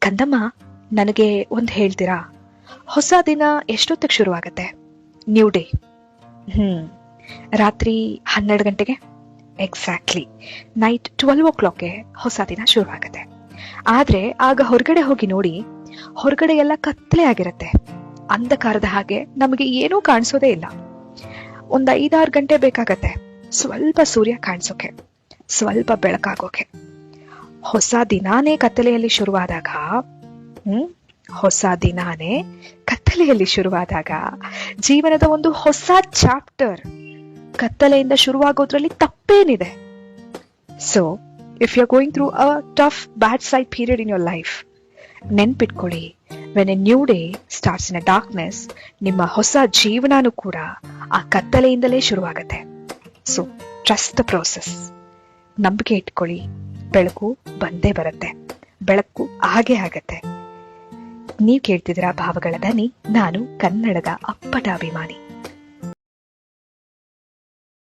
ಕಂದಮ್ಮ, ನನಗೆ ಒಂದು ಹೇಳ್ತೀರಾ? ಹೊಸ ದಿನ ಎಷ್ಟೊತ್ತಿಗೆ ಶುರುವಾಗತ್ತೆ? New day. ರಾತ್ರಿ 12 ಗಂಟೆಗೆ ಎಕ್ಸಾಕ್ಟ್ಲಿ. ನೈಟ್ 12 o'clockಗೆ ಹೊಸ ದಿನ ಶುರುವಾಗತ್ತೆ. ಆದ್ರೆ ಆಗ ಹೊರಗಡೆ ಹೋಗಿ ನೋಡಿ, ಹೊರಗಡೆ ಎಲ್ಲ ಕತ್ತಲೆ ಆಗಿರತ್ತೆ. ಅಂಧಕಾರದ ಹಾಗೆ ನಮಗೆ ಏನೂ ಕಾಣಿಸೋದೇ ಇಲ್ಲ. ಒಂದ್ 5-6 ಗಂಟೆ ಬೇಕಾಗತ್ತೆ ಸ್ವಲ್ಪ ಸೂರ್ಯ ಕಾಣಿಸೋಕೆ, ಸ್ವಲ್ಪ ಬೆಳಕಾಗೋಕೆ. ಹೊಸ ದಿನಾನೇ ಕತ್ತಲೆಯಲ್ಲಿ ಶುರುವಾದಾಗ ಹೊಸ ದಿನಾನೇ ಕತ್ತಲೆಯಲ್ಲಿ ಶುರುವಾದಾಗ ಜೀವನದ ಒಂದು ಹೊಸ ಚಾಪ್ಟರ್ ಕತ್ತಲೆಯಿಂದ ಶುರುವಾಗೋದ್ರಲ್ಲಿ ತಪ್ಪೇನಿದೆ? So if you are going through a tough bad side period in your life, ನೆನ್ಪಿಟ್ಕೊಳ್ಳಿ, when a new day starts in a darkness, ನಿಮ್ಮ ಹೊಸ ಜೀವನನೂ ಕೂಡ ಆ ಕತ್ತಲೆಯಿಂದಲೇ ಶುರುವಾಗತ್ತೆ. So trust the process. ನಂಬಿಕೆ ಇಟ್ಕೊಳ್ಳಿ, ಬೆಳಕು ಬಂದೇ ಬರುತ್ತೆ, ಬೆಳಕು ಹಾಗೆ ಆಗತ್ತೆ. ನೀವ್ ಕೇಳ್ತಿದ್ದೀರಾ ಭಾವಗಳ ದನಿ. ನಾನು ಕನ್ನಡದ ಅಪ್ಪಟ ಅಭಿಮಾನಿ.